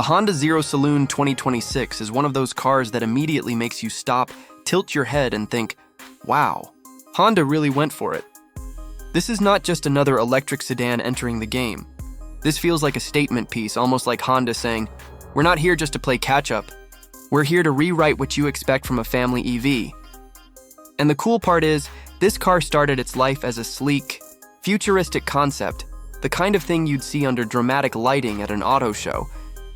Honda Zero Saloon 2026 is one of those cars that immediately makes you stop, tilt your head, and think, wow, Honda really went for it. This is not just another electric sedan entering the game. This feels like a statement piece, almost like Honda saying, we're not here just to play catch-up. We're here to rewrite what you expect from a family EV. And the cool part is, this car started its life as a sleek, futuristic concept, the kind of thing you'd see under dramatic lighting at an auto show,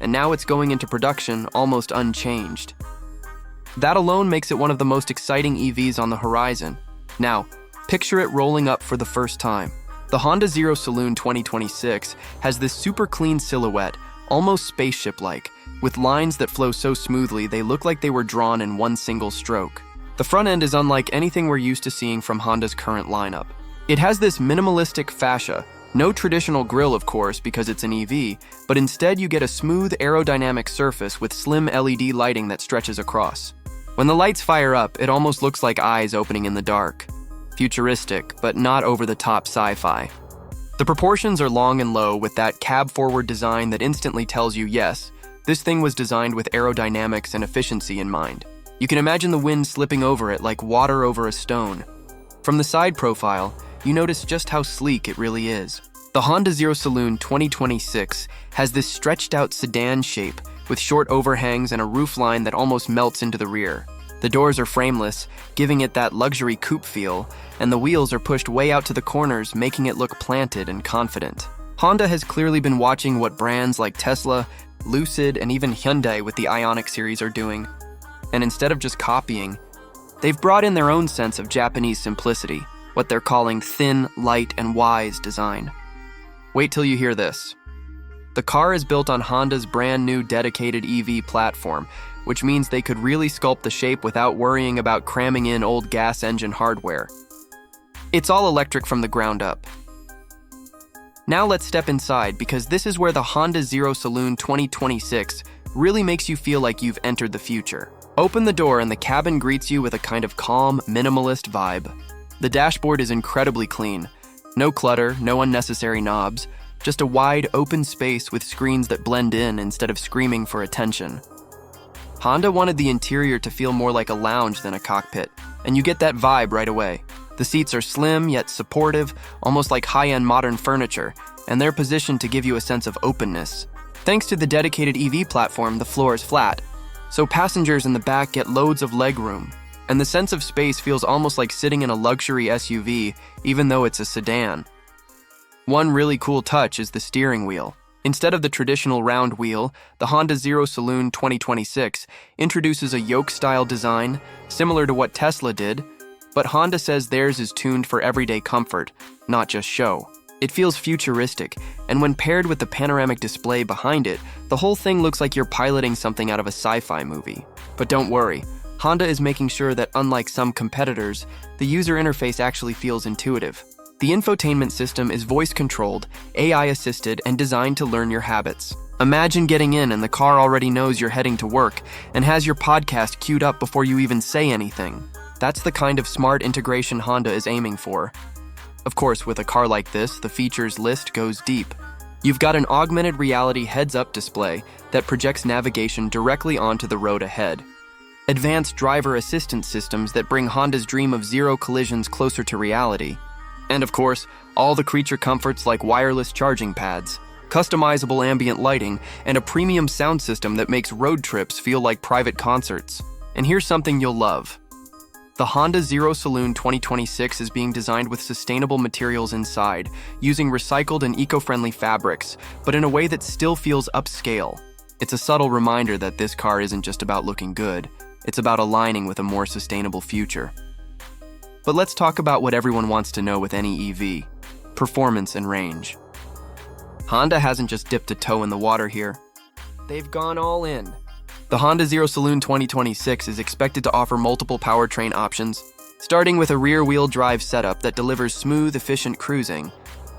and now it's going into production almost unchanged. That alone makes it one of the most exciting EVs on the horizon. Now, picture it rolling up for the first time. The Honda Zero Saloon 2026 has this super clean silhouette, almost spaceship-like, with lines that flow so smoothly they look like they were drawn in one single stroke. The front end is unlike anything we're used to seeing from Honda's current lineup. It has this minimalistic fascia, no traditional grille of course because it's an EV, but instead you get a smooth aerodynamic surface with slim LED lighting that stretches across. When the lights fire up, it almost looks like eyes opening in the dark. Futuristic, but not over-the-top sci-fi. The proportions are long and low with that cab-forward design that instantly tells you, yes, this thing was designed with aerodynamics and efficiency in mind. You can imagine the wind slipping over it like water over a stone. From the side profile, you notice just how sleek it really is. The Honda Zero Saloon 2026 has this stretched-out sedan shape with short overhangs and a roofline that almost melts into the rear. The doors are frameless, giving it that luxury coupe feel, and the wheels are pushed way out to the corners, making it look planted and confident. Honda has clearly been watching what brands like Tesla, Lucid, and even Hyundai with the Ioniq series are doing. And instead of just copying, they've brought in their own sense of Japanese simplicity, what they're calling thin, light, and wise design. Wait till you hear this. The car is built on Honda's brand new dedicated EV platform, which means they could really sculpt the shape without worrying about cramming in old gas engine hardware. It's all electric from the ground up. Now let's step inside because this is where the Honda Zero Saloon 2026 really makes you feel like you've entered the future. Open the door and the cabin greets you with a kind of calm, minimalist vibe. The dashboard is incredibly clean. No clutter, no unnecessary knobs, just a wide, open space with screens that blend in instead of screaming for attention. Honda wanted the interior to feel more like a lounge than a cockpit, and you get that vibe right away. The seats are slim yet supportive, almost like high-end modern furniture, and they're positioned to give you a sense of openness. Thanks to the dedicated EV platform, the floor is flat, so passengers in the back get loads of legroom, and the sense of space feels almost like sitting in a luxury SUV, even though it's a sedan. One really cool touch is the steering wheel. Instead of the traditional round wheel, the Honda Zero Saloon 2026 introduces a yoke-style design, similar to what Tesla did, but Honda says theirs is tuned for everyday comfort, not just show. It feels futuristic, and when paired with the panoramic display behind it, the whole thing looks like you're piloting something out of a sci-fi movie. But don't worry, Honda is making sure that unlike some competitors, the user interface actually feels intuitive. The infotainment system is voice-controlled, AI-assisted, and designed to learn your habits. Imagine getting in and the car already knows you're heading to work and has your podcast queued up before you even say anything. That's the kind of smart integration Honda is aiming for. Of course, with a car like this, the features list goes deep. You've got an augmented reality heads-up display that projects navigation directly onto the road ahead. Advanced driver assistance systems that bring Honda's dream of zero collisions closer to reality. And of course, all the creature comforts like wireless charging pads, customizable ambient lighting, and a premium sound system that makes road trips feel like private concerts. And here's something you'll love. The Honda Zero Saloon 2026 is being designed with sustainable materials inside, using recycled and eco-friendly fabrics, but in a way that still feels upscale. It's a subtle reminder that this car isn't just about looking good, it's about aligning with a more sustainable future. But let's talk about what everyone wants to know with any EV: performance and range. Honda hasn't just dipped a toe in the water here. They've gone all in. The Honda Zero Saloon 2026 is expected to offer multiple powertrain options, starting with a rear-wheel drive setup that delivers smooth, efficient cruising,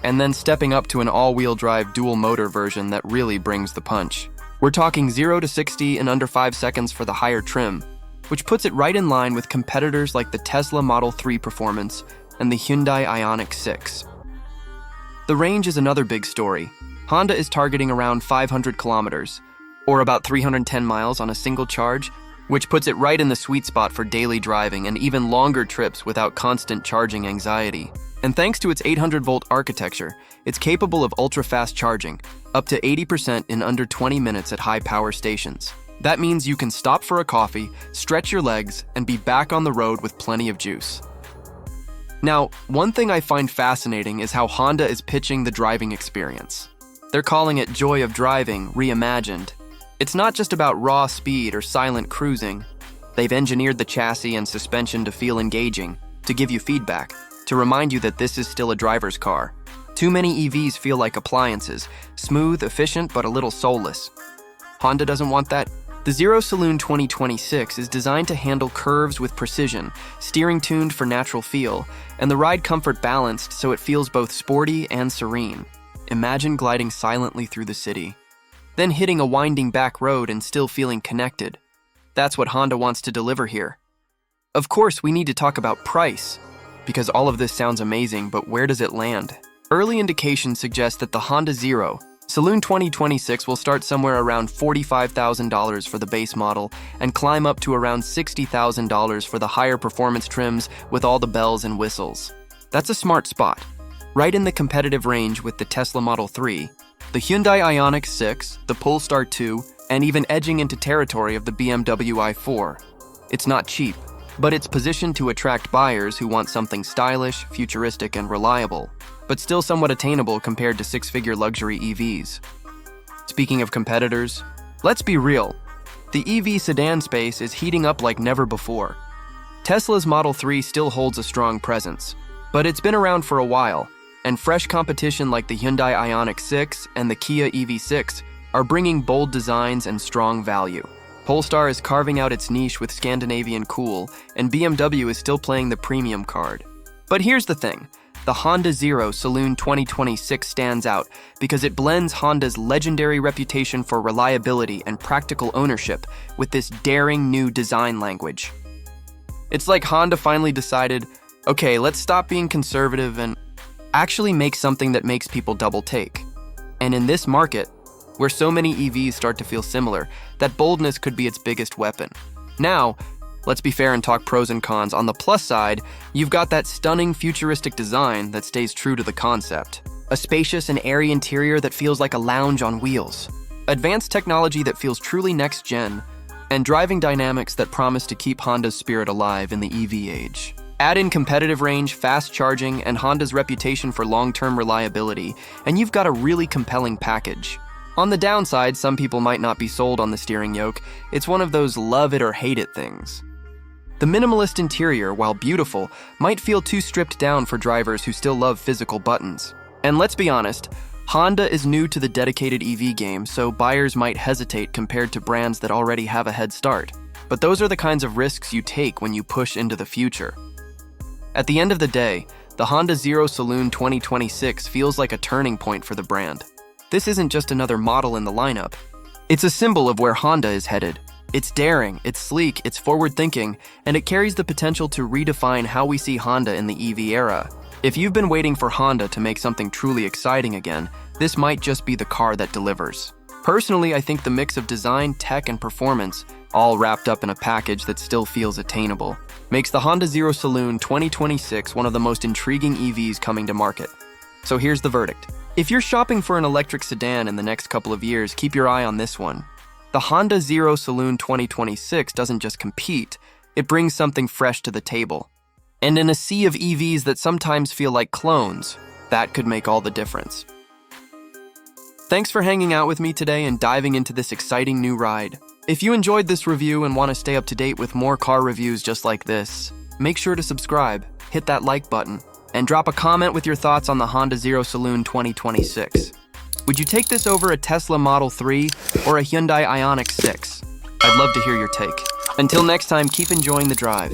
and then stepping up to an all-wheel drive dual-motor version that really brings the punch. We're talking 0 to 60 in under 5 seconds for the higher trim, which puts it right in line with competitors like the Tesla Model 3 Performance and the Hyundai Ioniq 6. The range is another big story. Honda is targeting around 500 kilometers, or about 310 miles on a single charge, which puts it right in the sweet spot for daily driving and even longer trips without constant charging anxiety. And thanks to its 800-volt architecture, it's capable of ultra-fast charging, up to 80% in under 20 minutes at high-power stations. That means you can stop for a coffee, stretch your legs, and be back on the road with plenty of juice. Now, one thing I find fascinating is how Honda is pitching the driving experience. They're calling it Joy of Driving Reimagined. It's not just about raw speed or silent cruising. They've engineered the chassis and suspension to feel engaging, to give you feedback, to remind you that this is still a driver's car. Too many EVs feel like appliances, smooth, efficient, but a little soulless. Honda doesn't want that. The Zero Saloon 2026 is designed to handle curves with precision, steering tuned for natural feel, and the ride comfort balanced so it feels both sporty and serene. Imagine gliding silently through the city, then hitting a winding back road and still feeling connected. That's what Honda wants to deliver here. Of course, we need to talk about price, because all of this sounds amazing, but where does it land? Early indications suggest that the Honda Zero Saloon 2026 will start somewhere around $45,000 for the base model and climb up to around $60,000 for the higher performance trims with all the bells and whistles. That's a smart spot, right in the competitive range with the Tesla Model 3, the Hyundai Ioniq 6, the Polestar 2, and even edging into territory of the BMW i4. It's not cheap, but it's positioned to attract buyers who want something stylish, futuristic, and reliable, but still somewhat attainable compared to six-figure luxury EVs. Speaking of competitors, let's be real. The EV sedan space is heating up like never before. Tesla's Model 3 still holds a strong presence, but it's been around for a while, and fresh competition like the Hyundai Ioniq 6 and the Kia EV6 are bringing bold designs and strong value. Polestar is carving out its niche with Scandinavian cool, and BMW is still playing the premium card. But here's the thing. The Honda Zero Saloon 2026 stands out because it blends Honda's legendary reputation for reliability and practical ownership with this daring new design language. It's like Honda finally decided, okay, let's stop being conservative and actually make something that makes people double take. And in this market, where so many EVs start to feel similar, that boldness could be its biggest weapon. Now, let's be fair and talk pros and cons. On the plus side, you've got that stunning futuristic design that stays true to the concept. A spacious and airy interior that feels like a lounge on wheels. Advanced technology that feels truly next-gen. And driving dynamics that promise to keep Honda's spirit alive in the EV age. Add in competitive range, fast charging, and Honda's reputation for long-term reliability, and you've got a really compelling package. On the downside, some people might not be sold on the steering yoke. It's one of those love it or hate it things. The minimalist interior, while beautiful, might feel too stripped down for drivers who still love physical buttons. And let's be honest, Honda is new to the dedicated EV game, so buyers might hesitate compared to brands that already have a head start. But those are the kinds of risks you take when you push into the future. At the end of the day, the Honda Zero Saloon 2026 feels like a turning point for the brand. This isn't just another model in the lineup. It's a symbol of where Honda is headed. It's daring, it's sleek, it's forward-thinking, and it carries the potential to redefine how we see Honda in the EV era. If you've been waiting for Honda to make something truly exciting again, this might just be the car that delivers. Personally, I think the mix of design, tech, and performance, all wrapped up in a package that still feels attainable, makes the Honda Zero Saloon 2026 one of the most intriguing EVs coming to market. So here's the verdict. If you're shopping for an electric sedan in the next couple of years, keep your eye on this one. The Honda Zero Saloon 2026 doesn't just compete, it brings something fresh to the table. And in a sea of EVs that sometimes feel like clones, that could make all the difference. Thanks for hanging out with me today and diving into this exciting new ride. If you enjoyed this review and want to stay up to date with more car reviews just like this, make sure to subscribe, hit that like button, and drop a comment with your thoughts on the Honda Zero Saloon 2026. Would you take this over a Tesla Model 3 or a Hyundai Ioniq 6? I'd love to hear your take. Until next time, keep enjoying the drive.